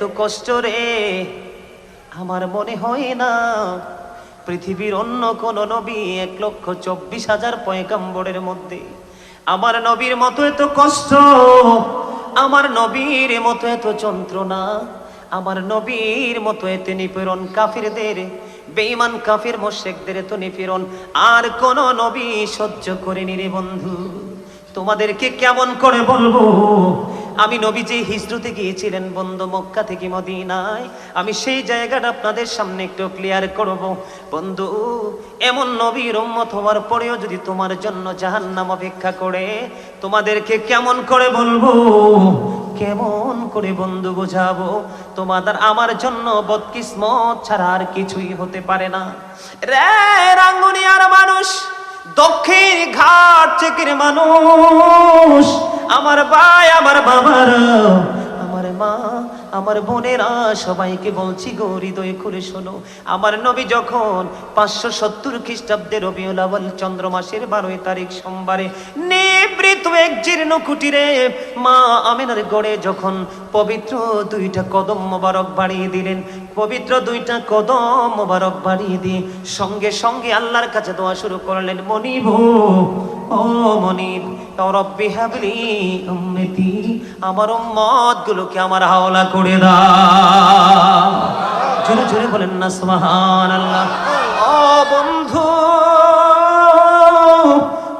এত কষ্ট রে, আমার মনে হয় না পৃথিবীর অন্য কোন নবী 1,24,000 পয়গম্বরের মধ্যে আমার নবীর মতো এত কষ্ট, আমার নবীর মতো এত যন্ত্রণা, আমার নবীর মতো এত নিপীড়ন, কাফিরদের, বেঈমান কাফির মুশরিকদের এত নিপীড়ন আর কোন নবী সহ্য করেনি রে বন্ধু। তোমাদেরকে কেমন করে বলবো, আমি নবী যে হিজরতে গিয়েছিলেন বন্ধু মক্কা থেকে মদিনায়, আমি সেই জায়গাটা আপনাদের সামনে একটু ক্লিয়ার করব। বন্ধু, এমন নবীর উম্মত হওয়ার পরেও যদি তোমার জন্য জাহান্নাম অপেক্ষা করে, তোমাদেরকে কেমন করে বলবো, কেমন করে বন্ধু বোঝাবো? তোমাদের আমার জন্য বদকিসমত ছাড়া আর কিছুই হতে পারে না রে। রাঙ্গুনিয়ার মানুষ, দক্ষিণ ঘাট থেকে মানুষ, আমার ভাই, আমার বাবারা, আমার মা, আমার বোনেরা, সবাইকে বলছি গো, হৃদয় খুলে শোনো। আমার নবী যখন 570 খ্রিস্টাব্দে রবিউল আউয়াল চন্দ্র মাসের 12 তারিখ সোমবারে নিবৃত এক জীর্ণ কুটিরে মা আমিনার গড়ে যখন পবিত্র 2টা কদম মোবারক বাড়িয়ে দিলেন, পবিত্র 2টা কদম মোবারক বাড়িয়ে দিয়ে সঙ্গে সঙ্গে আল্লাহর কাছে দোয়া শুরু করলেন, মনিব, ও মনিব, রব্বি হাবলি উম্মতি, আমার উম্মত গুলোকে আমার হাওলা করে দাও। জোরে জোরে বলেন না সুবহানাল্লাহ। ও বন্ধু,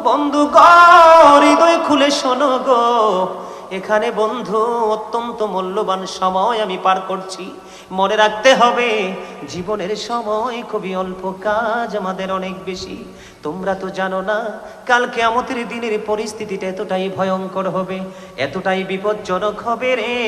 বন্ধু গো, হৃদয় খুলে শোনো গো, এখানে বন্ধু অত্যন্ত মূল্যবান সময় আমি পার করছি। মনে রাখতে হবে জীবনের সময় খুবই অল্প, কাজ আমাদের অনেক বেশি। তোমরা তো জানো না কাল কিয়ামতের দিনের পরিস্থিতিটা এতটাই ভয়ঙ্কর হবে, এতটাই বিপজ্জনক হবে রে।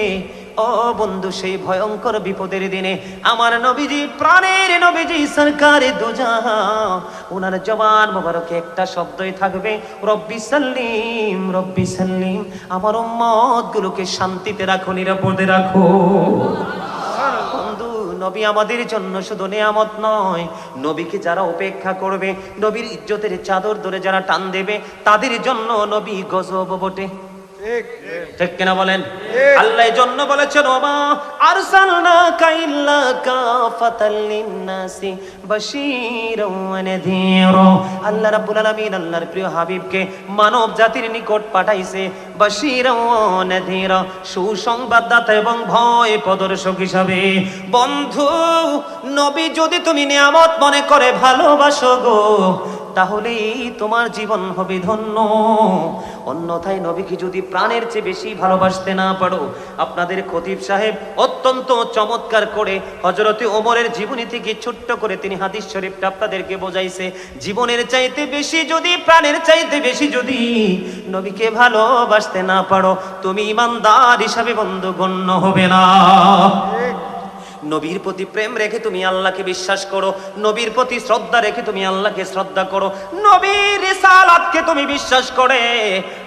ও বন্ধু, সেই ভয়ঙ্কর বিপদের দিনে আমার নবীজি, প্রাণের নবীজি সরকারে দুজাহান, ওনার জবান মোবারকে একটা শব্দই থাকবে, রব্বি সাল্লিম, রব্বি সাল্লিম। আমার উম্মত গুলোকে শান্তিতে রাখো, নিরাপদে রাখো। বন্ধু, নবী আমাদের জন্য শুধু নিয়ামত নয়, নবীকে যারা উপেক্ষা করবে, নবীর ইজ্জতের চাদর ধরে যারা টান দেবে, তাদের জন্য নবী গজব বটে। ঠিক কিনা বলেন? আল্লাহ এই জন্য বলেছেন, ওমা আরসালনাকা ইল্লা কাফাতাল লিন্নাসি বাশীরাও ওয়া নাযীরা। আল্লাহ রাব্বুল আলামিন আল্লাহর প্রিয় হাবিবকে মানব জাতির নিকট পাঠাইছে বাশীরাও ওয়া নাযীরা, সুসংবাদদাতা এবং ভয় প্রদর্শক হিসাবে। বন্ধু, নবী যদি তুমি নিয়ামত মনে করে ভালোবাসো গো, তাহলেই তোমার জীবন হবে ধন্য। অন্যথায় নবীকে যদি প্রাণের চেয়ে বেশি ভালোবাসতে না পারো, আপনাদের খতিব সাহেব অত্যন্ত চমৎকার করে হযরতে ওমরের জীবনী থেকে ছোট্ট করে তিনি হাদিস শরীফটা আপনাদেরকে বোঝাইছে। জীবনের চাইতে বেশি যদি, প্রাণের চাইতে বেশি যদি নবীকে ভালোবাসতে না পারো, তুমি ঈমানদার হিসাবে বন্ধু গণ্য হবে না। নবীর প্রতি প্রেম রেখে তুমি আল্লাহকে বিশ্বাস করো, নবীর প্রতি শ্রদ্ধা রেখে তুমি আল্লাহকে শ্রদ্ধা করো, নবীর রিসালাতকে তুমি বিশ্বাস করে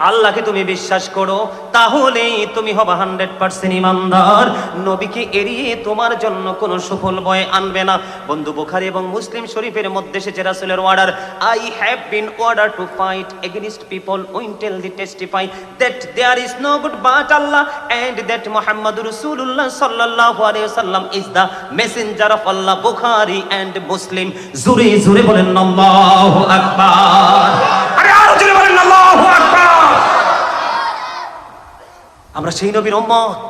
আল্লাহকে তুমি বিশ্বাস করো, তাহলেই তুমি হবে 100% ঈমানদার। নবীকে এড়িয়ে তোমার জন্য কোনো সুফল বয়ে আনবে না। বন্ধু, বুখারী এবং মুসলিম শরীফের মধ্যে এসেছে রাসূলের order, I have been order to fight against people will the testify that there is no God but Allah and that মুহাম্মাদুর রাসূলুল্লাহ সাল্লাল্লাহু আলাইহি ওয়াসাল্লাম is the messenger of Allah. Bukhari and Muslim. জোরে জোরে বলেন আল্লাহু আকবার। আরে আরো জোরে বলেন আল্লাহু আকবার। আমরা সেই নবীর উম্মত।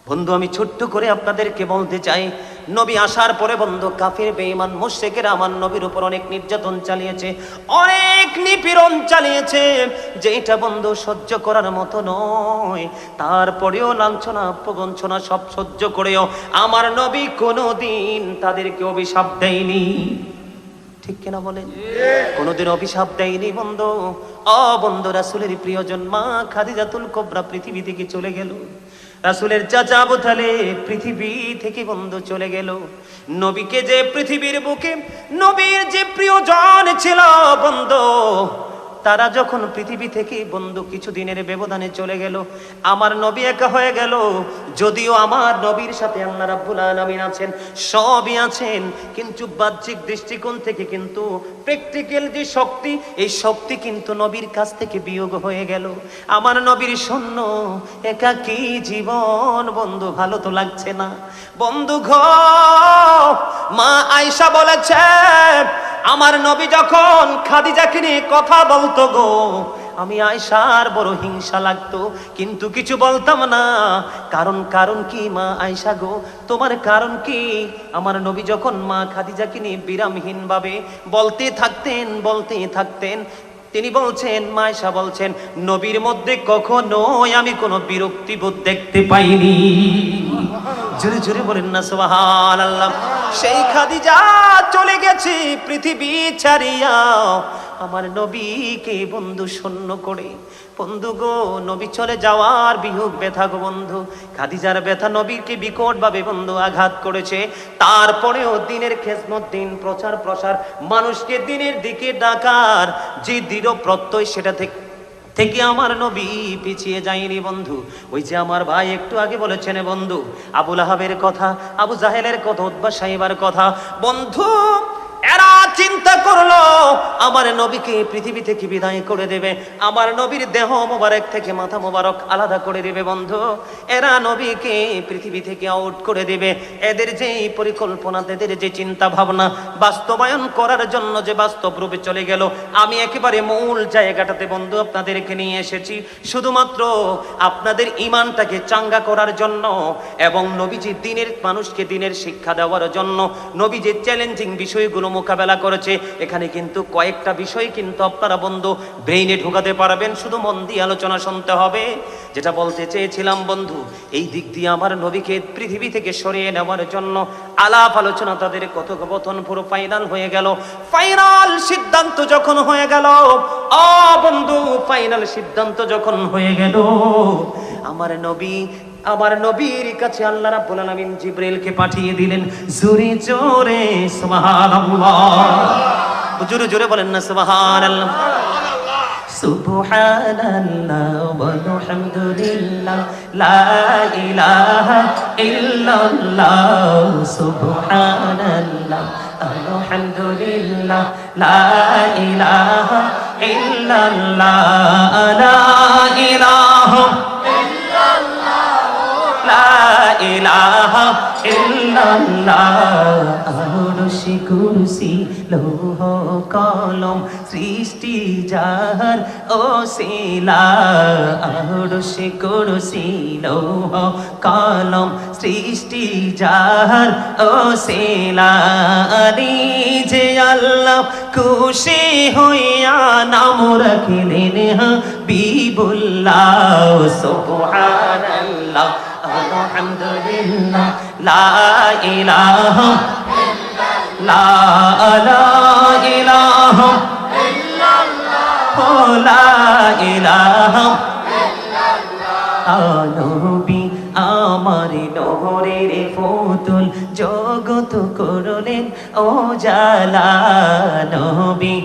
বন্ধু, আমি ছোট্ট করে আপনাদেরকে বলতে চাই, নবী আসার পরে বন্ধু কাফির বেঈমান মুশরিকেরা আমার নবীর উপর অনেক নির্যাতন চালিয়েছে, অনেক নিপীড়ন চালিয়েছে, যেটা বন্ধু সহ্য করার মতো নয়। তারপরেও লাঞ্ছনা প্রবঞ্চনা সব সহ্য করেও আমার নবী কোনোদিন তাদেরকে অভিশাপ দেয়নি। ঠিক কিনা বলেন? কোনোদিন অভিশাপ দেয়নি বন্ধু। বন্ধু, রাসূলের প্রিয়জন মা খাদিজাতুল কুবরা পৃথিবী থেকে চলে গেল, রাসূলের চাচা আবু তালেব পৃথিবী থেকে বন্ধু চলে গেল। নবীকে যে পৃথিবীর বুকে নবীর যে প্রিয়জন ছিল বন্ধু, তারা যখন পৃথিবী থেকে বন্ধু কিছুদিনের ব্যবধানে চলে গেল, আমার নবী একা হয়ে গেল। যদিও আমার নবীর সাথে আল্লাহ রাব্বুল আলামিন আছেন, সবই আছেন, কিন্তু বাহ্যিক দৃষ্টিকোণ থেকে কিন্তু প্র্যাকটিক্যাল যে শক্তি, এই শক্তি কিন্তু নবীর কাছ থেকে বিয়োগ হয়ে গেল। আমার নবীর শূন্য একাকী জীবন, বন্ধু ভালো তো লাগছে না। বন্ধু মা আয়েশা বলেছে, আমার নবী যখন খাদিজাকে নিয়ে কথা বলতো গো, আমি আয়েশার বড় হিংসা লাগতো, কিন্তু কিছু বলতাম না। কারণ কি মা আয়েশা গো, তোমার কারণ কি? আমার নবী যখন মা খাদিজাকে নিয়ে বিরামহীন ভাবে বলতে থাকতেন, তিনি বলছেন, মা আয়েশা বলছেন, নবীর মধ্যে কখনোই আমি কোনো বিরক্তিবোধ দেখতে পাইনি। জোরে জোরে বলেন না সুবহানাল্লাহ। সেই খাদিজা চলে গেছে পৃথিবী ছাড়িয়া, আমার নবীকে বন্ধু শূন্য করে। বন্ধু গো, নবী চলে যাওয়ার বিয়োগ ব্যথা গো বন্ধু, খাদিজার ব্যথা নবীকে বিকট ভাবে বন্ধু আঘাত করেছে। তারপরেও দিনের খেজমত, দিন প্রচার প্রসার, মানুষকে দিনের দিকে ডাকার যে দৃঢ় প্রত্যয়, সেটা থেকে আমার নবী পিছিয়ে যায়নি বন্ধু। ওই যে আমার ভাই একটু আগে বলেছেন বন্ধু, আবু লাহাবের কথা, আবু জাহেলের কথা, উতবা সাইবার কথা, বন্ধু এরা চিন্তা করলো আমার নবীকে পৃথিবী থেকে বিদায় করে দেবে, আমার নবীর দেহ মোবারক থেকে মাথা মোবারক আলাদা করে দেবে বন্ধু। এরা নবীকে পৃথিবী থেকে আউট করে দেবে। এদের যে পরিকল্পনা, এদের যে চিন্তা ভাবনা বাস্তবায়ন করার জন্য যে বাস্তব রূপে চলে গেল, আমি একেবারে মূল জায়গাটাতে বন্ধু আপনাদেরকে নিয়ে এসেছি, শুধুমাত্র আপনাদের ঈমানটাকে চাঙ্গা করার জন্য এবং নবীজি দিনের মানুষকে দিনের শিক্ষা দেওয়ার জন্য। নবী যে চ্যালেঞ্জিং বিষয়গুলো মোকাবেলা করেছে, এখানে কিন্তু কয়েকটা বিষয় কিন্তু আপনারা বন্ধু ব্রেইনে ঢোকাতে পারবেন, শুধু মন দিয়ে আলোচনা শুনতে হবে। যেটা বলতে চেয়েছিলাম বন্ধু, এই দিক দিয়ে আমার নবীকে পৃথিবী থেকে সরিয়ে নেওয়ার জন্য আলাপ আলোচনা, তাদের কথোপকথন পুরো ফাইনাল হয়ে গেল। ফাইনাল সিদ্ধান্ত যখন হয়ে গেল, বন্ধু ফাইনাল সিদ্ধান্ত যখন হয়ে গেল, আমার নবীর কাছে আল্লাহ রাব্বুল আলামিন জিবরাইলকে পাঠিয়ে দিলেন। জোরে জোরে সুবহানাল্লাহ, জোরে জোরে বলেন না সুবহানাল্লাহ। সুবহানাল্লাহ ওয়ালহামদুলিল্লাহ লা ইলাহা ইল্লাল্লাহ, সুবহানাল্লাহ আলহামদুলিল্লাহ লা ইলাহা ইল্লাল্লাহ, লা ইলাহা ইলাহা ইল্লাল্লাহ। আরশে কুরসি লৌহ কলম সৃষ্টি যাহার ওসিলা, আরশে কুরসি লৌহ কলম সৃষ্টি যাহার ওসিলা। যে আল্লাহ খুশি হইয়া নাম রাখিলেন হাবিবুল্লাহ, সুবহানাল্লাহ আলহামদুলিল্লাহ লা ইলাহা ইল্লাল্লাহ, লা ইলাহা নবী আমার নহরের ফুতুল, জগত করলেন ও জালা। নবী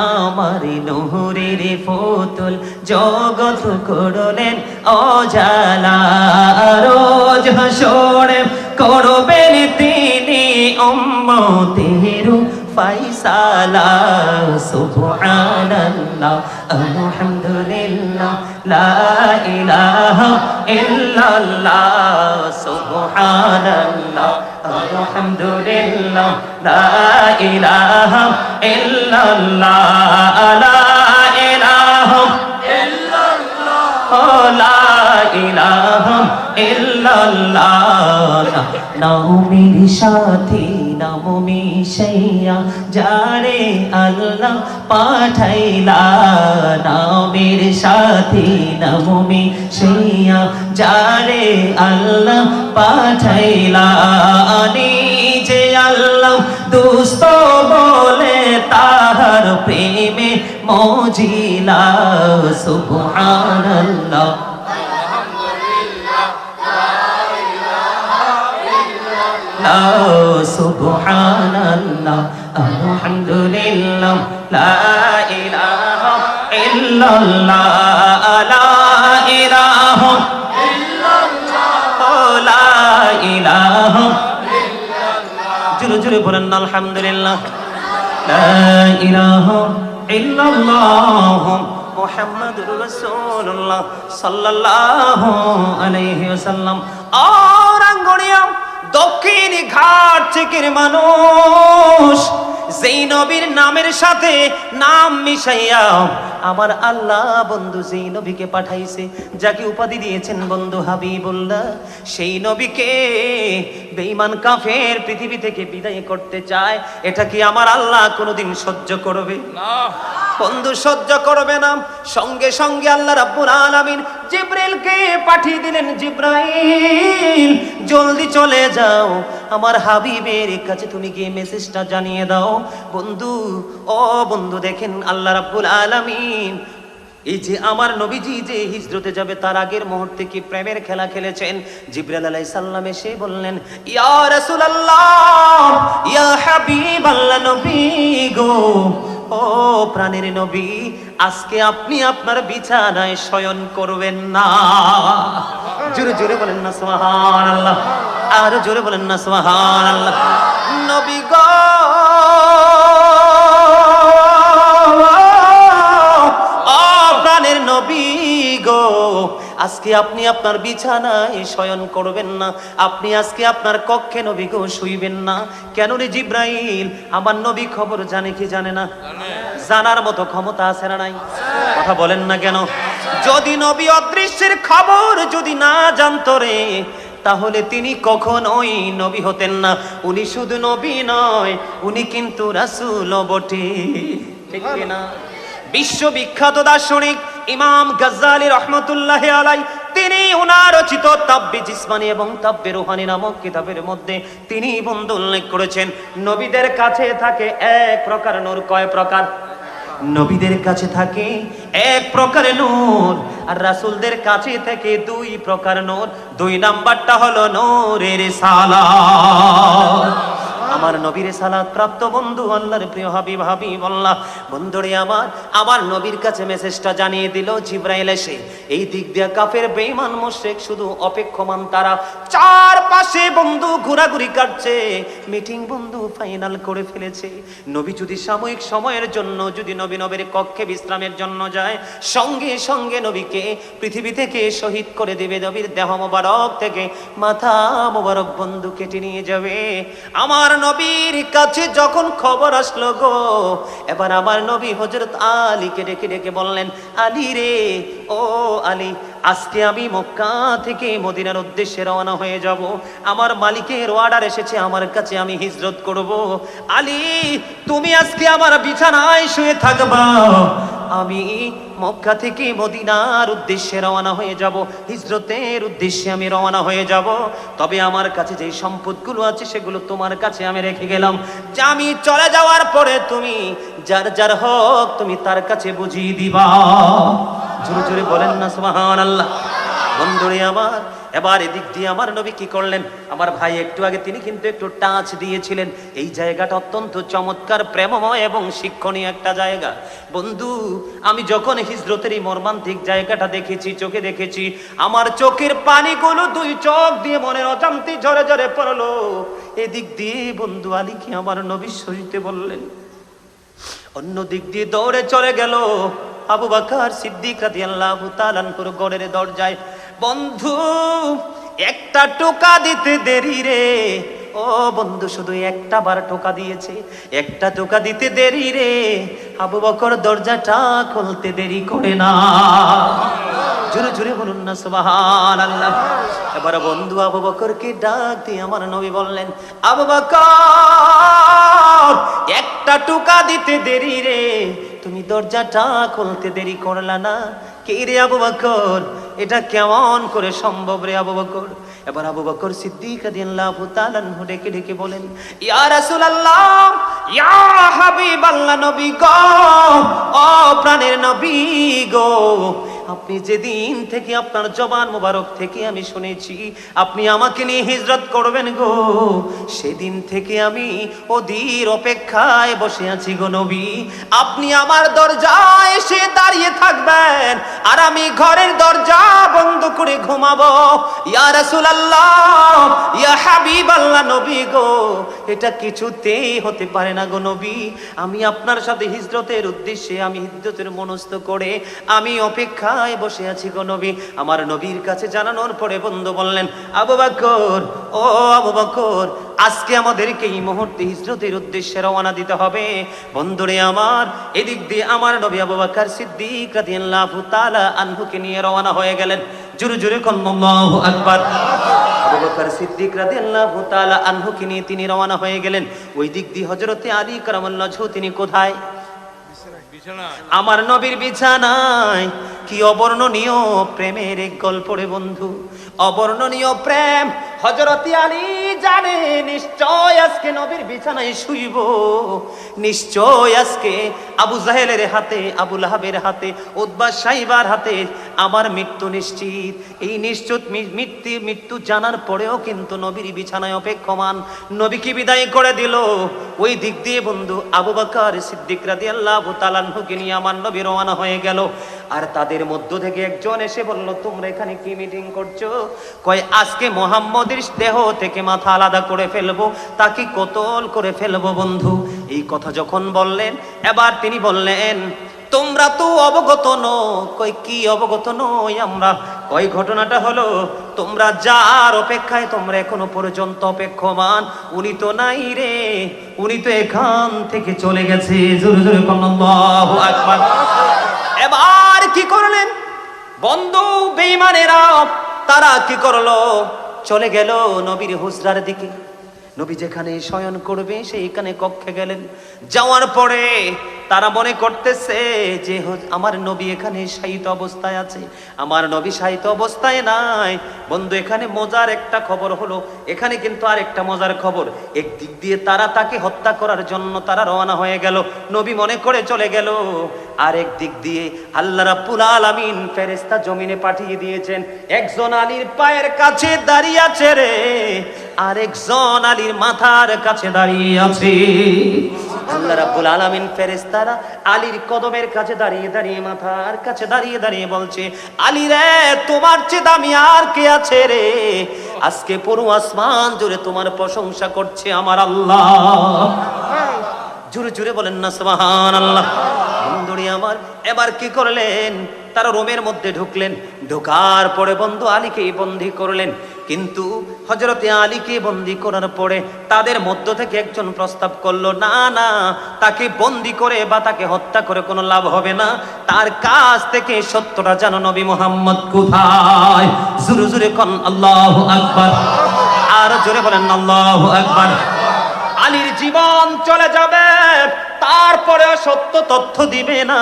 আমার নহরের ফুতুল, জগত করলেন ও জালা। রোজ হাসরে করবেন তিনি উম্মতের ফাইসালা, সুবহানাল্লাহ আলহামদুলিল্লাহ লা ইলাহা ইল্লাল্লাহ, সুবহানাল্লাহ আলহামদুলিল্লাহ লা ইলাহা ইল্লাল্লাহ, লা ইলাহা ইল্লাল্লাহ, লা ইলাহা ইল্লাল্লাহ। নামের সাথে নাম মিশাইয়া যারে আল্লাহ পাঠাইলা, নামের সাথে নাম মিশাইয়া যারে আল্লাহ পাঠাইলা। নিজে আল্লাহ দুস্ত বলে তাহার প্রেমে মজিলা, সুবহানাল্লাহ সুবহানাল্লাহ আলহামদুলিল্লাহ লা ইলাহা ইল্লাল্লাহ লা ইলাহা ইল্লাল্লাহ লা ইলাহা ইল্লাল্লাহ জোরে জোরে বলেন আলহামদুলিল্লাহ লা ইলাহা ইল্লাল্লাহ মুহাম্মাদুর রাসূলুল্লাহ সাল্লাল্লাহু আলাইহি ওয়াসাল্লাম। আরাঙ্গনিয়া দক্ষিণ ঘাট থেকে মানুষ যেই নবীর নামের সাথে নাম মিশাইয়া আমার আল্লাহ বন্ধু যেই নবীকে পাঠাইছে, যাকে উপাধি দিয়েছেন বন্ধু হাবিবুল্লাহ, সেই নবীকে বেঈমান কাফের পৃথিবী থেকে বিদায় করতে চায়। এটা কি আমার আল্লাহ কোনোদিন সহ্য করবে? না বন্ধু, সহ্য করবে না। সঙ্গে সঙ্গে আল্লাহ রাব্বুল আলামিন জিবরাইলকে পাঠিয়ে দিলেন, জিবরাইল জলদি চলে যাও, আমার হাবিবের কাছে তুমি গিয়ে মেসেজটা জানিয়ে দাও। বন্ধু, ও বন্ধু, দেখেন আল্লাহ রাব্বুল আলামিন এই যে আমার নবীজি যে হিজরতে যাবে তার আগের মুহূর্তে কি প্রেমের খেলা খেলেছেন। জিবরাইল আলাইহিস সালাম এসে বললেন, ইয়া রাসূলুল্লাহ, ইয়া হাবিবাল্লাহ, নবী গো, ও প্রাণের নবী, আজকে আপনি আপনার বিছানায় শয়ন করবেন না। জোরে জোরে বলেন না সুবহানাল্লাহ, আর জোরে বলেন না সুবহানাল্লাহ। নবী গো, ও প্রাণের নবী গো, আজকে আপনি আপনার বিছানায় শয়ন করবেন না, আপনি আজকে আপনার কক্ষে নবী গো শুইবেন না। কেন রে জিবরাইল, আমার নবী খবর জানে কি জানে না? জানার মতো ক্ষমতা আছে না নাই? কথা বলেন না কেন? যদি নবী অদৃশ্যের খবর যদি না জানতো রে, তাহলে তিনি কখনোই নবী হতেন না। উনি শুধু নবী নয়, উনি কিন্তু রাসূলও বটে, ঠিক না? বিশ্ববিখ্যাত দার্শনিক ইমাম গাজ্জালি রহমতুল্লাহি আলাইহি, তিনি ওনার রচিত তাব্বে জিসমানি এবং তাব্বে রুহানি নামক কিতাবের মধ্যে তিনি বন্ধু উল্লেখ করেছেন, নবীদের কাছে থাকে এক প্রকার নূর। কয় প্রকার? নবীদের কাছে থাকে এক প্রকার নূর, আর রাসূলদের কাছে থেকে দুই প্রকার নূর। দুই নাম্বারটা হলো নূরে রিসালাত। আমার নবীর সালাত প্রাপ্ত বন্ধু আল্লাহর প্রিয় হাবিবুল্লাহ, বন্ধুরে আমার নবীর কাছে মেসেজটা জানিয়ে দিল জিবরাইল এসে। এই দিক দিয়ে কাফের বেঈমান মুশরিক শুধু অপেক্ষমান, তারা চারপাশে বন্ধু ঘোরাঘুরি কাটছে, মিটিং বন্ধু ফাইনাল করে ফেলেছে। নবী যদি সাময়িক সময়ের জন্য যদি নবীর কক্ষে বিশ্রামের জন্য যায়, সঙ্গে সঙ্গে নবীকে পৃথিবী থেকে শহীদ করে দেবে। নবীর দেহ মোবারক থেকে মাথা মোবারক বন্ধু কেটে নিয়ে যাবে। আমার নবীর কাছে যখন খবর আসলো গো, এবার আমার নবী হযরত আলীকে ডেকে ডেকে বললেন, আলী রে, ও আলী, আজকে আমি মক্কা থেকে মদিনার উদ্দেশ্যে রওনা হয়ে যাব। আমার মালিকের অর্ডার এসেছে আমার কাছে, আমি হিজরত করব। আলী, তুমি আজকে আমার বিছানায় শুয়ে থাকবা, আমি মক্কা থেকে মদিনার উদ্দেশ্যে রওনা হয়ে যাব, হিজরতের উদ্দেশ্যে আমি রওনা হয়ে যাব। তবে আমার কাছে যে সম্পদগুলো আছে সেগুলো তোমার কাছে আমি রেখে গেলাম, যে আমি চলে যাওয়ার পরে তুমি যার যার হক তুমি তার কাছে বুঝিয়ে দিবা। জোরে জোরে বলেন না সুবহানাল্লাহ। বন্ধুরে আমার, এবার এদিক দিয়ে আমার নবী কি করলেন? আমার ভাই একটু আগে তিনি কিন্তু একটু টাচ দিয়েছিলেন, এই জায়গাটা অত্যন্ত চমৎকার, প্রেমময় এবং শিক্ষণীয় একটা জায়গা। বন্ধু, আমি যখন হিজরতের এই মর্মান্তিক জায়গাটা দেখেছি, চোখে দেখেছি, আমার চোখের পানিগুলো দুই চোখ দিয়ে মনের অজান্তে ঝরে ঝরে পড়লো। এদিক দিয়ে বন্ধু আলীকে আমার নবী সহিতে বললেন, অন্য দিক দিয়ে দৌড়ে চলে গেল আবু বকর সিদ্দিক রাদিয়াল্লাহু তাআলা আনহুর ঘরের দরজায়। বন্ধু, একটা টোকা দিতে দেরি রে, ও বন্ধু, শুধু একটা বার টোকা দিয়েছে, একটা টোকা দিতে দেরি রে। আবু বকর দরজাটা খুলতে দেরি করে না। জোরে জোরে বলুন না সুবহানাল্লাহ। এবার বন্ধু আবু বকরকে ডাক দিয়ে আমার নবী বললেন, আবু বকর, একটা টোকা দিতে দেরি রে, তুমি দরজাটা খুলতে দেরি করলা না। কে রে আবু বকর, এটা কেমন করে সম্ভব রে আবু বকর? এবার আবু বকর সিদ্দিক রাদিয়াল্লাহু তাআলা আনহু ডেকে ডেকে বলেন, ইয়া রাসূলুল্লাহ, ইয়া হাবিবাল্লাহ, নবী গো, ও প্রাণের নবী গো, আপনি যেদিন থেকে আপনার জবান মোবারক থেকে আমি শুনেছি আপনি আমাকে নিয়ে হিজরত করবেন গো, সেদিন থেকে আমি অধীর অপেক্ষায় বসে আছি গো নবী। আপনি আমার দরজায় এসে দাঁড়িয়ে থাকবেন আর আমি ঘরের দরজা বন্ধ করে ঘুমাবো। ইয়া রাসূলুল্লাহ, ইয়া হাবিবাল্লাহ নবী গো, এটা কিছুতেই হতে পারে না গো নবী। আমি আপনার সাথে হিজরতের উদ্দেশ্যে আমি হিজরতের মনস্থ করে আমি অপেক্ষায় বসে আছি গো নবী। আমার নবীর কাছে জানানোর পরে বন্ধু বললেন, আবু বকর, ও আবু বকর, আজকে আমাদেরকে এই মুহূর্তে হিজরতের উদ্দেশ্যে রওনা দিতে হবে। বন্ধুরে আমার, এদিক দিয়ে আমার নবী আবু বকর সিদ্দিক রাদিয়াল্লাহু তাআলা আনহুকে নিয়ে রওনা হয়ে গেলেন। জোরে জোরে কোন আল্লাহু আকবার। আবু বকর সিদ্দিক রাদিয়াল্লাহু তাআলা আনহুকে নিয়ে তিনি রওনা হয়ে গেলেন। ওই দিক দিয়ে হযরতে আলী কারামাল্লাহু ওয়াজহু তিনি কোথায়? আমার নবীর বিছানায়। কি অবর্ণনীয় প্রেমের এক গল্প রে বন্ধু, অবর্ণনীয় প্রেম। হযরতে আলী জানে নিশ্চয় আজকে নবীর বিছানায় শুইব, নিশ্চয় আজকে আবু জাহেলের হাতে, আবু লাহাবের হাতে, উতবা সাইবার হাতে আমার মৃত্যু নিশ্চিত। এই নিশ্চিত মৃত্যু জানার পরেও কিন্তু নবীর বিছানায় অপেক্ষমান। নবীকে বিদায় করে দিল। ওই দিক দিয়ে বন্ধু আবু বকর সিদ্দিক রাদিয়াল্লাহু তাআলা আনহুকে নিয়ে আমার নবী রওনা হয়ে গেল। আর তাদের মধ্য থেকে একজন এসে বলল, তোমরা এখানে কি মিটিং করছো? কয় আজকে মুহাম্মদের দেহ থেকে মাথা আলাদা করে ফেলবো, তাকে কতল করে ফেলবো বন্ধু। এই কথা যখন বললেন, এবার তিনি বললেন, তোমরা তো অবগত নও। কই কি অবগত নই আমরা? কই ঘটনাটা হলো, তোমরা যার অপেক্ষায় তোমরা এখনো পর্যন্ত অপেক্ষমান, উনি তো নাই রে, উনি তো এখান থেকে চলে গেছে। জোরে জোরে আল্লাহু আকবার। এবার কি করলেন বন্ধু বেঈমানেরা? তারা কি করলো? চলে গেল নবীর হুজরার দিকে। নবী যেখানে শয়ন করবে সেইখানে কক্ষে গেলেন। যাওয়ার পরে তারা মনে করতেছে যে আমার নবী এখানে শায়িত অবস্থায় আছে। আমার নবী শায়িত অবস্থায় নাই বন্ধু। এখানে মজার একটা খবর হলো, এখানে কিন্তু আর একটা মজার খবর। একদিক দিয়ে তারা তাকে হত্যা করার জন্য তারা রওনা হয়ে গেল, নবী মনে করে চলে গেল। আর একদিক দিয়ে আল্লাহ রাব্বুল আলামিন ফেরেশতা জমিনে পাঠিয়ে দিয়েছেন। একজন আলীর পায়ের কাছে দাঁড়িয়ে আছে রে, আরেকজন আলীর মাথার কাছে দাঁড়িয়ে আছে। আল্লাহ রাব্বুল আলামিন ফেরেশতারা আলীর কদমের কাছে দাঁড়িয়ে দাঁড়িয়ে, মাথার কাছে দাঁড়িয়ে দাঁড়িয়ে বলছে, আলী রে, তোমার চেয়ে দামি আর কে আছে রে? আজকে পুরো আসমান জুড়ে তোমার প্রশংসা করছে আমার আল্লাহ। জোরে জোরে বলেন না সুবহানাল্লাহ। বন্ধুরি আমার, এবার কি করলেন? তারা রোমের মধ্যে ঢুকলেন। ঢোকার পরে বন্ধু আলীকে বন্দী করলেন। কিন্তু হযরতে আলীকে বন্দী করার পরে তাদের মধ্য থেকে একজন প্রস্তাব করলো, না না, তাকে বন্দী করে বা তাকে হত্যা করে কোনো লাভ হবে না। তার কাছ থেকে সত্যটা জানো নবী মুহাম্মদ কোথায়? জোরে জোরে কোন আল্লাহু আকবার। আর জোরে বলেন আল্লাহু আকবার। আলীর জীবন চলে যাবে, তারপরে সত্য তথ্য দিবে না।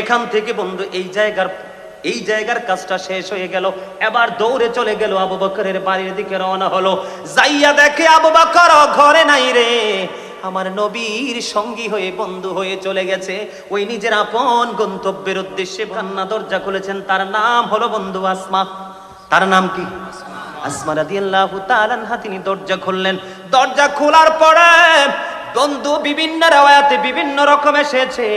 এখান থেকে বন্ধু এই জায়গার কাজটা শেষ হয়ে গেল। এবার দৌড়ে চলে গেল আবু বকরের বাড়ির দিকে রওনা হলো। যাইয়া দেখে আবু বকর ঘরে নাই রে। আমার নবীর সঙ্গী হয়ে, বন্ধু হয়ে চলে গেছে ওই নিজের আপন গন্তব্যের উদ্দেশ্যে। কান্না দরজা খুলেছেন, তার নাম হলো বন্ধু আসমা। তার নাম কি? আসমা রাদিয়াল্লাহু তাআলা আনহা। তিনি দরজা খুললেন। দরজা খোলার পরে বন্ধু বিভিন্ন riwayate বিভিন্ন রকম এসেছে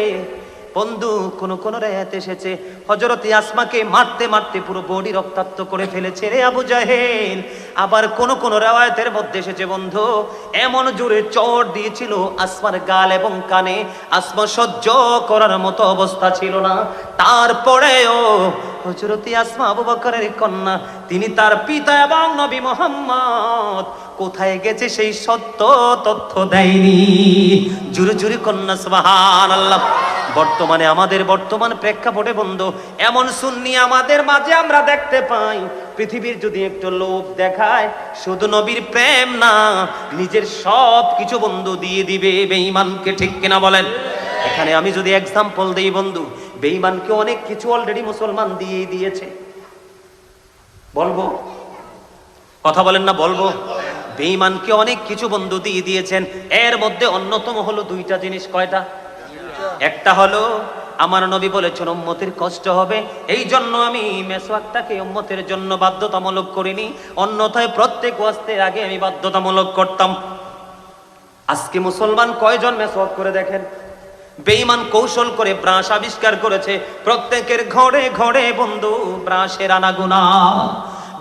বন্ধু। কোন কোন riwayate এসেছে হযরতে আসমাকে মারতে মারতে পুরো বডি রক্তাক্ত করে ফেলেছে রে আবু জাহেল। আবার কোন কোন riwayate-এর মধ্যে এসেছে বন্ধু, এমন জোরে চড় দিয়েছিল আসমার গাল এবং কানে, আসমা সহ্য করার মতো অবস্থা ছিল না। তারপরেও হযরতে আসমা আবু বকরের কন্যা, তিনি তার পিতা এবং নবী মুহাম্মদ কোথায় গেছে সেই সত্য তথ্য দেয়নি। জোরে জোরে কন্যা সুবহানাল্লাহ। বর্তমানে আমাদের বর্তমান প্রেক্ষাপটে বন্ধু এমন সুন্নি আমাদের মাঝে আমরা দেখতে পাই, পৃথিবীর যদি একটু লোভ দেখায়, শুধু নবীর প্রেম না, নিজের সব কিছু বন্ধু দিয়ে দিবে বেঈমানকে। ঠিক কিনা বলেন? এখানে আমি যদি এক্সাম্পল দেই বন্ধু, বেঈমানকে অনেক কিছু অলরেডি মুসলমান দিয়ে দিয়েছে। বলবো? কথা বলেন না? বলবো? বেঈমানকে অনেক কিছু বন্ধু দিয়ে দিয়েছেন। এর মধ্যে অন্যতম হলো দুইটা জিনিস। কয়টা? একটা হলো আমার নবী বলেছেন উম্মতের কষ্ট হবে, এই জন্য আমি মেসওয়াকটাকে উম্মতের জন্য বাধ্যতামূলক করিনি, অন্যথায় প্রত্যেক ওয়াজের আগে আমি বাধ্যতামূলক করতাম। আজকে মুসলমান কয়জন মেসওয়াক করে দেখেন? বেঈমান কৌশল করে ব্রাশ আবিষ্কার করেছে, প্রত্যেকের ঘরে ঘরে বন্ধু ব্রাশের আনাগোনা।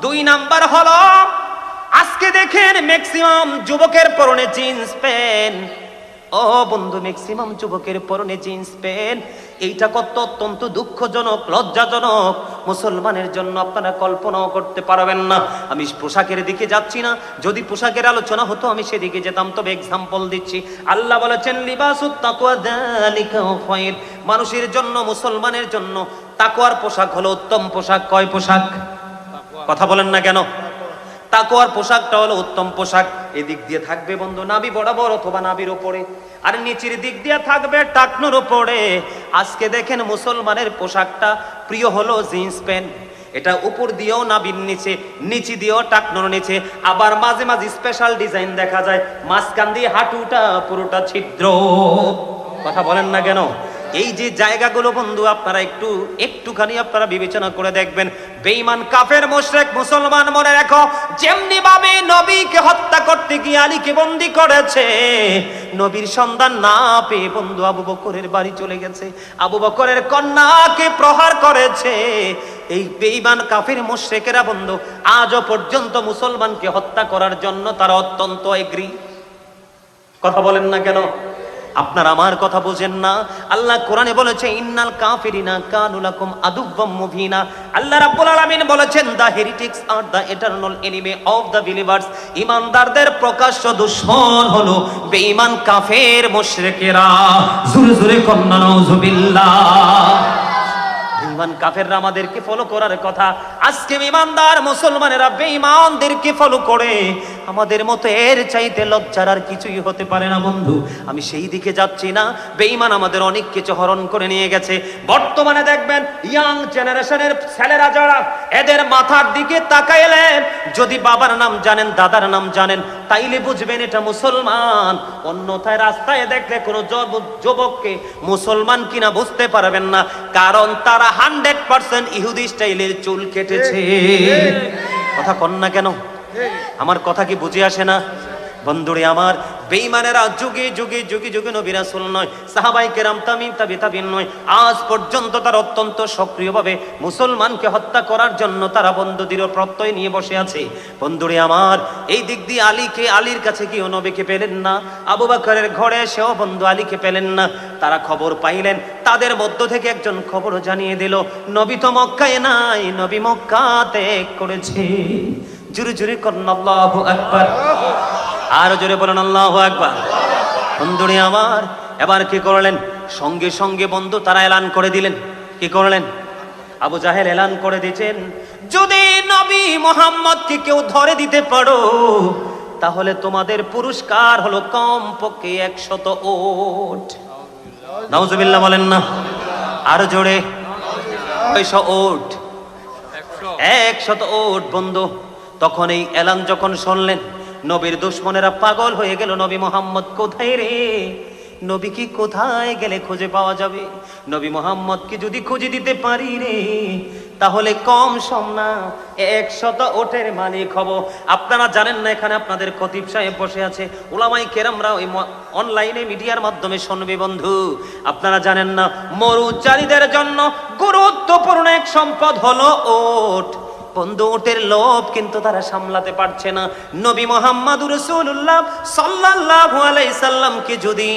2 নাম্বার হলো আজকে দেখেন ম্যাক্সিমাম যুবকের পরনে জিন্স প্যান্ট। ও বন্ধু, ম্যাক্সিমাম যুবকের পরনে জিন্স প্যান্ট, এইটা কত অত্যন্ত দুঃখজনক, লজ্জাজনক মুসলমানের জন্য, আপনারা কল্পনাও করতে পারবেন না। আমি পোশাকের দিকে যাচ্ছি না, যদি পোশাকের আলোচনা হতো আমি সেদিকে যেতাম, তবে এক্সাম্পল দিচ্ছি। আল্লাহ বলেছেন লিবাসুত তাকওয়া যালিকা খায়র, মানুষের জন্য, মুসলমানের জন্য তাকওয়ার পোশাক হলো উত্তম পোশাক। কয় পোশাক? কথা বলেন না কেন? তাকওয়ার পোশাকটা হলো উত্তম পোশাক। এদিক দিয়ে থাকবে বন্ধু নাভি বরাবর অথবা নাভির উপরে, আর নিচের দিক দিয়ে থাকবে টাকনুর উপরে। আজকে দেখেন মুসলমানের পোশাকটা প্রিয় হলো জিন্স প্যান্ট, এটা উপর দিয়েও নাভির নিচে, নিচে দিয়েও টাকনুর নিচে, আবার মাঝে মাঝে স্পেশাল ডিজাইন দেখা যায়, মাঝখান দিয়ে হাঁটুটা পুরোটা ছিদ্র। কথা বলেন না কেন? এই যে জায়গাগুলো বন্ধু আপনারা একটুখানি আপনারা বিবেচনা করে দেখবেন। বেঈমান কাফের মুশরিক মুসলমান মনে রাখো, যেমনি ভাবে নবীকে হত্যা করতে গিয়ে আলীকে বন্দী করেছে, নবীর সন্ধান না পেয়ে বন্ধু আবু বকরের বাড়ি চলে গেছে, আবু বকরের কন্যাকে প্রহার করেছে। এই বেঈমান কাফের মুশরিকেরা বন্ধু আজও পর্যন্ত মুসলমানকে হত্যা করার জন্য তারা অত্যন্ত এগ্রি। কথা বলেন না কেন? আপনারা আমার কথা বোঝেন না? আল্লাহ কোরআনে বলেছে ইন্নাল কাফিরিনা কানু লাকুম আদুওয়াম মুবিনা। আল্লাহ রাব্বুল আলামিন বলেছেন the heretics are the eternal enemy of the believers, ঈমানদারদের প্রকাশ্য দুশমন হলো বেঈমান কাফের মুশরিকেরা। জোরে জোরে কন্না নাউজুবিল্লাহ। বেঈমান কাফেররা আমাদেরকে ফলো করার কথা, আজকে ঈমানদার মুসলমানেরা বেঈমানদেরকে ফলো করে। আমাদের মতো এর চাইতে লজ্জার আর কিছুই হতে পারে না বন্ধু। আমি সেই দিকে যাচ্ছি না, বেঈমান আমাদের অনেক কিছু হরণ করে নিয়ে গেছে। বর্তমানে দেখবেন ইয়াং জেনারেশনের ছেলেরা যারা, এদের মাথার দিকে তাকাইলে যদি বাবার নাম জানেন, দাদার নাম জানেন, তাইলে বুঝবেন এটা মুসলমান। অন্যথায় রাস্তায় দেখলে কোনো যুবককে মুসলমান কিনা বুঝতে পারবেন না, কারণ তারা 100% ইহুদি স্টাইলের চুল কেটেছে। কথা কন না কেন? আমার কথা কি বুঝে আসে না? বন্ধুরে আমার, বেঈমানেরা যুগে যুগে যুগে যুগে নবী রাসূল নয়, সাহাবায়ে কেরাম তাবিঈন নয়, আজ পর্যন্ত তারা অত্যন্ত সক্রিয়ভাবে মুসলমানকে হত্যা করার জন্য তারা বন্ধু দৃঢ় প্রত্যয় নিয়ে বসে আছে। বন্ধুরে আমার, এই দিক দিয়ে আলীর কাছে গিয়েও নবীকে পেলেন না, আবু বকরের ঘরে এসেও বন্ধু আলীকে পেলেন না। তারা খবর পাইলেন, তাদের মধ্য থেকে একজন খবর জানিয়ে দিল নবী তো মক্কায় নাই, নবী মক্কা ত্যাগ করেছে। জোরে জোরে করুন আল্লাহু আকবার, আর জোরে বলেন আল্লাহু আকবার। বন্ধুরে আমার, এবার কি করলেন? সঙ্গে সঙ্গে বন্ধু তারা এলান করে দিলেন। কি করলেন? আবু জাহেল এলান করে দিয়েছেন, যদি নবী মুহাম্মদকে কেউ ধরে দিতে পারো তাহলে তোমাদের পুরস্কার হলো কমপক্ষে 100 উট। নাউজুবিল্লাহ বলেন না, আর জোরে 100 উট, 100 উট বন্ধু। তখন এই এলান যখন শুনলেন, নবীর দুশমনেরা পাগল হয়ে গেল, নবী মুহাম্মদ কোথায় রে? নবী কি কোথায় গেলে খুঁজে পাওয়া যাবে? নবী মুহাম্মদ কি যদি খুঁজে দিতে পারি রে, তাহলে কম সম না 100 উটের মালিক হব। আপনারা জানেন না, এখানে আপনাদের খতিব সাহেব বসে আছে, উলামায়ে কেরামরা ওই অনলাইনে মিডিয়ার মাধ্যমে শুনবে বন্ধু। আপনারা জানেন না, মরুচারীদের জন্য গুরুত্বপূর্ণ এক সম্পদ হলো উট। বন্ধু, উটের লোভ কিন্তু তারা সামলাতে পারছে না। নবী মুহাম্মদুর রাসূলুল্লাহ সাল্লাল্লাহু আলাইহি সাল্লামকে যদি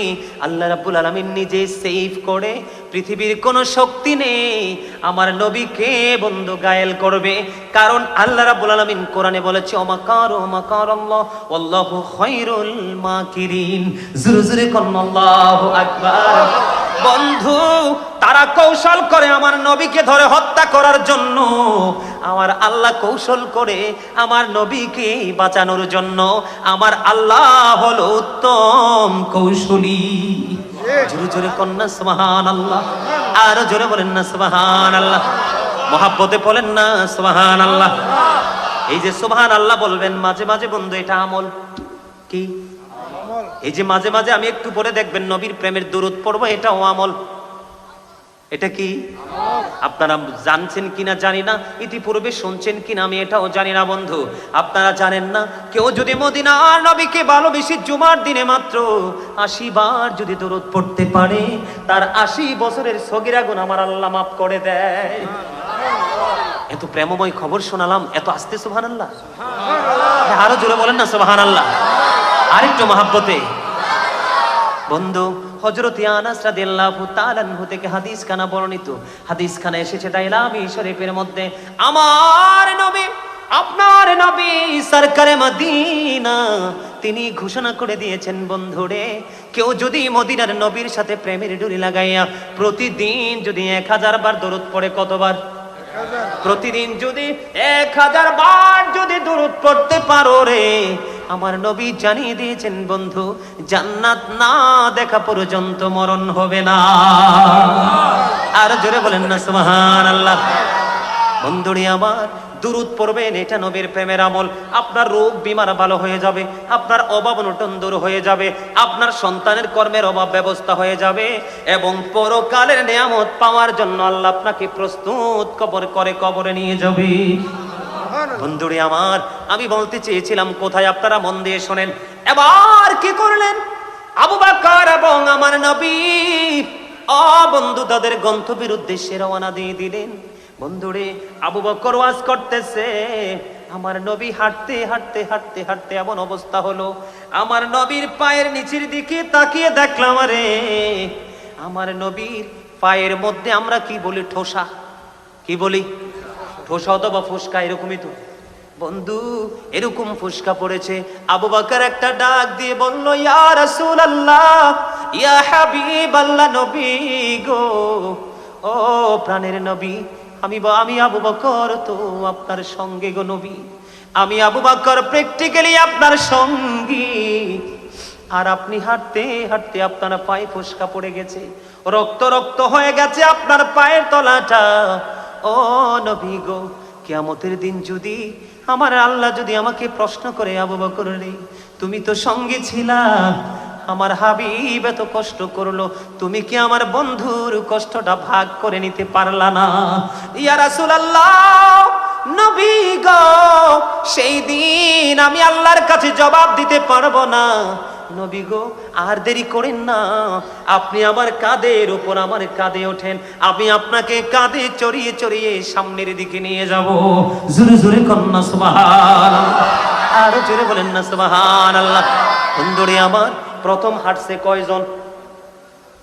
আল্লাহ রাব্বুল আলামিন নিজে সেভ করে, পৃথিবীর কোনো শক্তি নেই আমার নবীকে বন্ধু গায়েল করবে। কারণ আল্লাহ রাব্বুল আলামিন কোরআনে বলেছে ওমাকারু মাকারাল্লাহ ওয়াল্লাহু খায়রুল মাকিরিন। জোরে জোরে কোন আল্লাহু আকবার। বন্ধু, তারা কৌশল করে আমার নবীকে ধরে হত্যা করার জন্য, আমার আল্লাহ কৌশল করে আমার নবীকে বাঁচানোর জন্য। আমার আল্লাহ হলো উত্তম কৌশলী। জোরে জোরে কন্যা সুবহানাল্লাহ, আর জোরে বলেন না সুবহানাল্লাহ, মহাব্বতে বলেন না সুবহানাল্লাহ। এই যে সুবহানাল্লাহ বলবেন মাঝে মাঝে বন্ধু, এটা আমল। কি? এই যে মাঝে মাঝে আমি একটু পরে দেখবেন নবীর প্রেমের দুরূদ পড়বো, এটাও আমল। এটা কি আপনারা জানছেন কিনা জানি না, ইতিপূর্বে শুনছেন কিনা আমি এটাও জানি না বন্ধু। আপনারা জানেন না, কেউ যদি মদিনার নবীকে ভালোবেসে জুমার দিনে মাত্র 80 বার যদি দরুদ পড়তে পারে, তার 80 বছরের সগীরা গুনাহ আমার আল্লাহ মাফ করে দেয়। এত প্রেমময় খবর শোনালাম, এত আস্তে সুবহানাল্লাহ, আরো জোরে বলেন না সুবহানাল্লাহ, আরেকটু মহাব্বতে। বন্ধু, হযরত আনাস রাদিয়াল্লাহু তাআলা আনহু থেকে হাদিস খানা বর্ণিত, হাদিস খানা এসেছে দাইলামি শরীফের মধ্যে। আমার নবী, আপনার নবী সরকারে মদিনা, তিনি ঘোষণা করে দিয়েছেন, বন্ধুরে, কেউ যদি মদিনার নবীর সাথে প্রেমের ডুরি লাগাইয়া প্রতিদিন যদি 1000 বার দরুদ পড়ে, কতবার? প্রতিদিন যদি 1000 বার যদি দরুদ পড়তে পারো রে, আমার নবী জানিয়ে দিয়েছেন বন্ধু, জান্নাত না দেখা পর্যন্ত মরণ হবে না। আর জোরে বলেন না সুবহানাল্লাহ। বন্ধুরে আমার, দুরুদ পড়বেন, এটা নবীর প্রেমের আমল। আপনার রোগ বিমার ভালো হয়ে যাবে, আপনার অভাব অনটন দূর হয়ে যাবে, আপনার সন্তানের কর্মের অভাব ব্যবস্থা হয়ে যাবে, এবং পরকালের নিয়ামত পাওয়ার জন্য আল্লাহ আপনাকে প্রস্তুত করে কবরে নিয়ে যাবে। বন্ধুরে আমার, আমি বলতে চেয়েছিলাম কোথায়, আপনারা মন দিয়ে শোনেন। এবার কি করলেন আবু বকর এবং আমার নবী? বন্ধু, তাদের গন্তব্যের উদ্দেশ্যে রওনা দিয়ে দিলেন। বন্ধুরে, আবু বকর ওয়াজ করতেছে, আমার নবী হাঁটতে হাঁটতে হাঁটতে হাঁটতে এমন অবস্থা হলো, আমার নবীর পায়ের নিচের দিকে তাকিয়ে দেখলাম, আরে আমার নবীর পায়ের মধ্যে আমরা কি বলি, ঠোসা, কি বলি, ঠোসা অথবা ফুসকা, এরকমই তো বন্ধু, এরকম ফুসকা পড়েছে। আবু বকর একটা ডাক দিয়ে বলল, ইয়া রাসূলুল্লাহ, ইয়া হাবিবাল্লাহ, নবী গো, ও প্রাণের নবী, আমি আবু বকর তো আপনার সঙ্গে গো নবী, আমি আবু বকর প্র্যাকটিক্যালি আপনার সঙ্গী, আর আপনি হাঁটতে হাঁটতে আপনার পায়ে ফোসকা পড়ে গেছে, রক্ত রক্ত হয়ে গেছে আপনার পায়ের তলাটা। ও নবী গো, কিয়ামতের দিন যদি আমার আল্লাহ যদি আমাকে প্রশ্ন করে, আবু বকর রে, তুমি তো সঙ্গে ছিলা, আমার হাবিব এত কষ্ট করলো, তুমি কি আমার বন্ধুর কষ্টটা ভাগ করে নিতে পারলা না? ইয়া রাসূলুল্লাহ, নবী গো, সেই দিন আমি আল্লাহর কাছে জবাব দিতে পারবো না। নবী গো, আর দেরি করেন না, আপনি আমার কাঁধের উপর আমার কাঁধে ওঠেন, আমি আপনাকে কাঁধে চড়িয়ে চড়িয়ে সামনের দিকে নিয়ে যাব। জোরে জোরে কন্যা সুবহানাল্লাহ, আর জোরে বলেন না সুবহানাল্লাহ। বন্ধুরে আমার, প্রথম হাঁটছে কয়জন?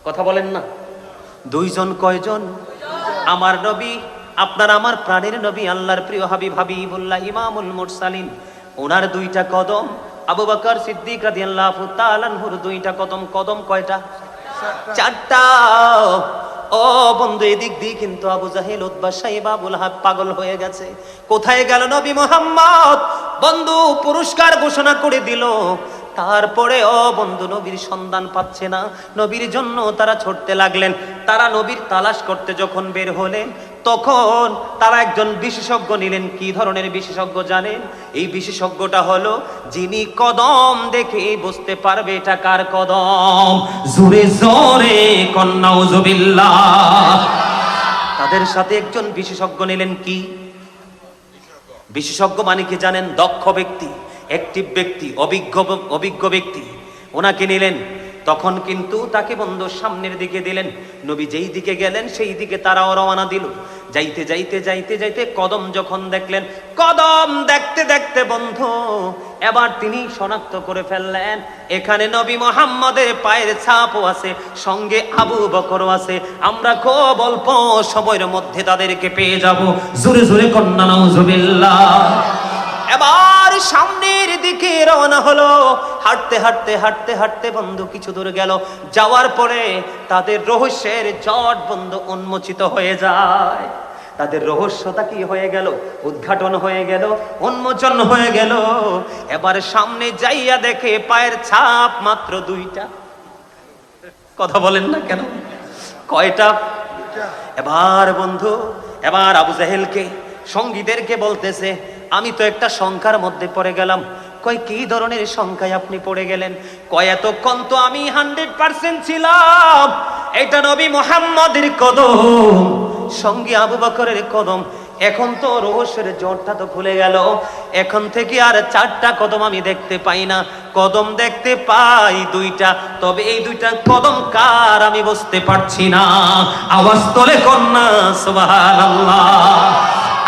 কথা বলেন না, 2 জন। কয়জন? আমার নবী, আপনার আমার প্রাণের নবী, আল্লাহর প্রিয় হাবিব হাবিবুল্লাহ ইমামুল মুরসালিন, ওনার 2টা কদম, আবু বকর সিদ্দিক রাদিয়াল্লাহু তাআলা আনহুর 2টা কদম। কদম কয়টা? 4টা। ও বন্ধু, এদিক দিয়ে কিন্তু আবু জাহেল, উতবা, সাইবা, আবু লাহাব পাগল হয়ে গেছে। কোথায় গেল নবী মুহাম্মদ? বন্ধু, পুরস্কার ঘোষণা করে দিল, তারপরে বন্ধু নবীর সন্ধান পাচ্ছে না। নবীর জন্য তারা ছুটতে লাগলেন। তারা নবীর তালাশ করতে যখন বের হলেন, তখন তারা একজন বিশেষজ্ঞ নিলেন। কি ধরনের বিশেষজ্ঞ জানেন? এই বিশেষজ্ঞটা হলো, যিনি কদম দেখে বুঝতে পারবে এটা কার কদম। জোরে জোরে নাউজুবিল্লাহ। তাদের সাথে একজন বিশেষজ্ঞ নিলেন। কি বিশেষজ্ঞ মানে কি জানেন? দক্ষ ব্যক্তি, অ্যাক্টিভ ব্যক্তি, অভিজ্ঞ ব্যক্তি, ওনাকে নিলেন। তখন কিন্তু তাকে বন্ধু সামনের দিকে দিলেন। নবী যেই দিকে গেলেন সেই দিকে তারাও রওনা দিল। যাইতে যাইতে যাইতে যাইতে কদম যখন দেখলেন, কদম দেখতে দেখতে বন্ধু এবার তিনি শনাক্ত করে ফেললেন, এখানে নবী মুহাম্মদের পায়ের ছাপও আছে, সঙ্গে আবু বকরও আছে। আমরা খুব অল্প সময়ের মধ্যে তাদেরকে পেয়ে যাব। জোরে জোরে কন্যা নাউজুবিল্লাহ। এবার সামনের দিকে রওনা হলো। হাঁটতে হাঁটতে হাঁটতে হাঁটতে বন্ধু কিছু দূর গেল। যাওয়ার পরে তাদের রহস্যের জট বন্ধু উন্মোচিত হয়ে যায়। তাদের রহস্যটা কি হয়ে গেল? উদ্ঘাটন হয়ে গেল, উন্মোচন হয়ে গেল। এবার সামনে যাইয়া দেখে পায়ের ছাপ মাত্র 2টা। কথা বলেন না কেন? কয়টা? এবার বন্ধু এবার আবু জাহেলকে সঙ্গীদেরকে বলতেছে, আমি তো একটা সংখ্যার মধ্যে পড়ে গেলাম। কয় কি ধরনের সংখ্যায় আপনি পড়ে গেলেন? কয় এতক্ষণ তো আমি 100% ছিলাম, এটা নবী মুহাম্মদের কদম, সঙ্গে আবু বকরের কদম। এখন তো রহস্যের জটটা তো খুলে গেল। এখন থেকে আর 4টা কদম আমি দেখতে পাই না, কদম দেখতে পাই 2টা। তবে এই 2টা কদম কার আমি বুঝতে পারছি না। আওয়াজ তোলে কন্যা সুবহানাল্লাহ,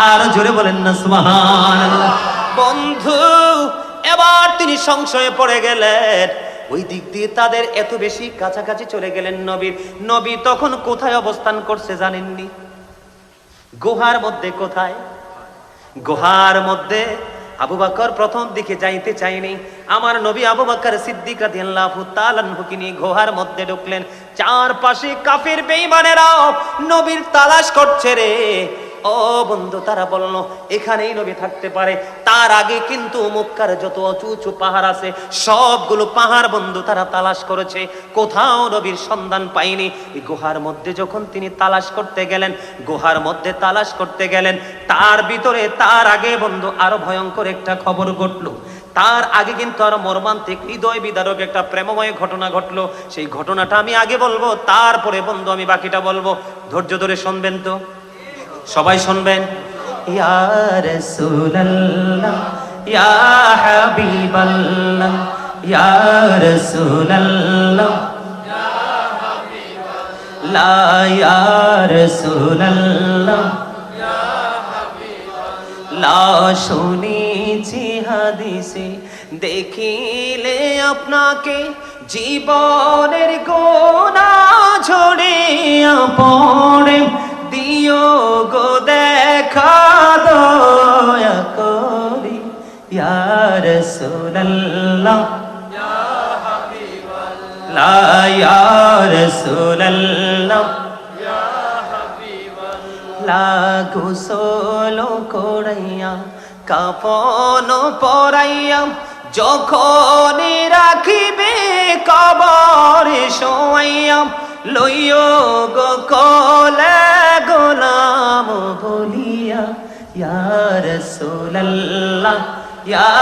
আর জোরে বলেন না সুবহানাল্লাহ। বন্ধু, এবার তিনি সংশয়ে পড়ে গেলেন। ওই দিক দিয়ে তাদের এত বেশি কাছাকাছি চলে গেলেন নবীর। নবী তখন কোথায় অবস্থান করছে জানেননি? গুহার মধ্যে। কোথায়? গুহার মধ্যে। আবু বকর প্রথম দিকে যাইতে চাইনি। আমার নবী আবু বকর সিদ্দিক রাদিয়াল্লাহু তাআলা আনহুকে নিয়ে গুহার মধ্যে ঢুকলেন। চারপাশে কাফির বেঈমানেরা নবীর তালাশ করছে রে। ও বন্ধু, তারা বলল এখানেই নবী থাকতে পারে। তার আগে কিন্তু মক্কার যত উঁচু উঁচু পাহাড় আছে সবগুলো পাহাড় বন্ধু তারা তালাশ করেছে, কোথাও নবীর সন্ধান পায়নি। এই গুহার মধ্যে যখন তিনি তালাশ করতে গেলেন, গুহার মধ্যে তালাশ করতে গেলেন, তার ভিতরে তার আগে বন্ধু আরো ভয়ঙ্কর একটা খবর ঘটলো। তার আগে কিন্তু আরো মর্মান্তিক হৃদয় বিদারক একটা প্রেমময় ঘটনা ঘটলো। সেই ঘটনাটা আমি আগে বলবো, তারপরে বন্ধু আমি বাকিটা বলবো। ধৈর্য ধরে শুনবেন তো, সবাই শুনবেন। ইয়া রাসূলুল্লাহ ইয়া হাবিবাল্লাহ ইয়া রাসূলুল্লাহ ইয়া হাবিবাল্লাহ ইয়া রাসূলুল্লাহ ইয়া হাবিবাল্লাহ। শুনেছি হাদিসে দেখিলে আপনাকে জীবনের গোনা ঝরিয়া পড়ে, দিও গো দেখা দয়া করি ইয়া রাসূলুল্লাহ ইয়া হাবিবাল্লাহ ইয়া রাসূলুল্লাহ ইয়া হাবিবাল্লাহ। গোসল করাইয়া কাফন পরাইয়া যখন রাখিবে কবরে শোয়াইয়া, লইও গো কোলে গোলাম বলিয়া ইয়া রাসূলুল্লাহ ইয়া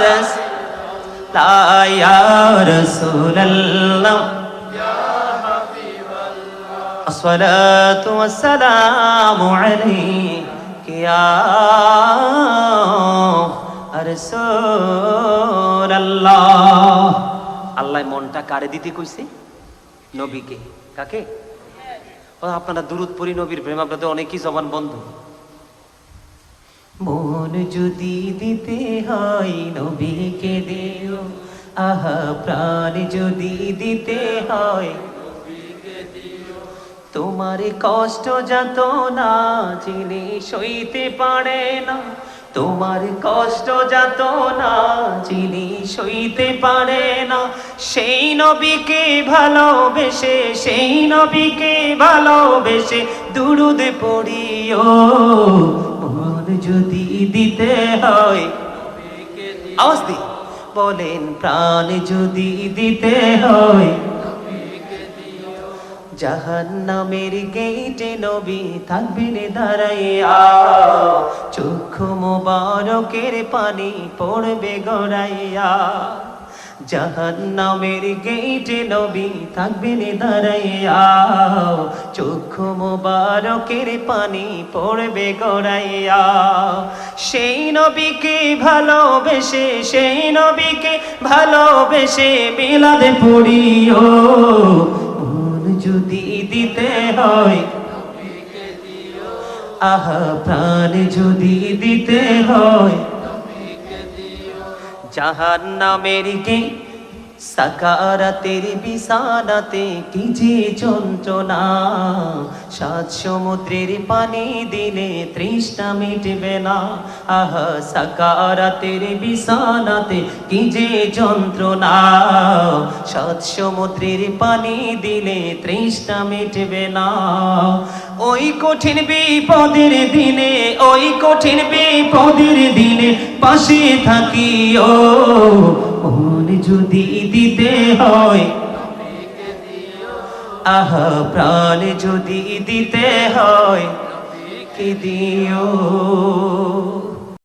রাসূলুল্লাহ ইয়া রাসূলুল্লাহ ইয়া হাবিবাল্লাহ। আসসালাতু ওয়াসসালামু আলাইকা ইয়া রাসূলুল্লাহ। আল্লাহ মনটা কারে দিতে কইছে? নবীকে। কাকে? আপনারা দুরূদ পড়ি নবীর প্রেম, আপনাদের অনেকই জবান বন্ধ। মন যদি দিতে হয় নবীকে দিও, আহা প্রাণ যদি দিতে হয় নবীকে দিও। তোমার কষ্ট যত না যিনি সইতে পারে না, তোমার কষ্ট যত না যিনি সইতে পারে না, সেই নবীকে ভালোবেসে, সেই নবীকে ভালোবেসে দুরূদ পড়িও। মন যদি দিতে হয় নবীকে দিও, আওয়াজ দি বলেন প্রাণ যদি দিতে হয় নবীকে দিও। জাহান্নামের গেটে নবী থাকবেন দাঁড়াইয়া, চক্ষু মোবারকের পানি পড়বে গড়াইয়া। জাহান্নামের গেটে নবী থাকবেন দাঁড়াইয়া, চক্ষু মোবারকের পানি পড়বে গড়াইয়া। সেই নবীকে ভালোবেসে, সেই নবীকে ভালোবেসে মিলাদ পড়িও। মন যদি দিতে হয় নবীকে দিও, আহা প্রাণ যদি দিতে হয় নবীকে দিও। জাহান্নামের গে সাকারাতের বিছানাতে কি যে যন্ত্রণা, 7 সমুদ্রের পানি দিলে তৃষ্ণা মিটবে না। আহা সাকারাতের বিছানাতে কি যে যন্ত্রণা, 7 সমুদ্রের পানি দিলে তৃষ্ণা মিটবে না। ওই কঠিন বিপদের দিনে, ওই কঠিন বিপদের দিনে পাশে থাকিও। মন যদি দিতে হয় নবীকে দিও, আহা প্রাণ যদি দিতে হয় নবীকে দিও।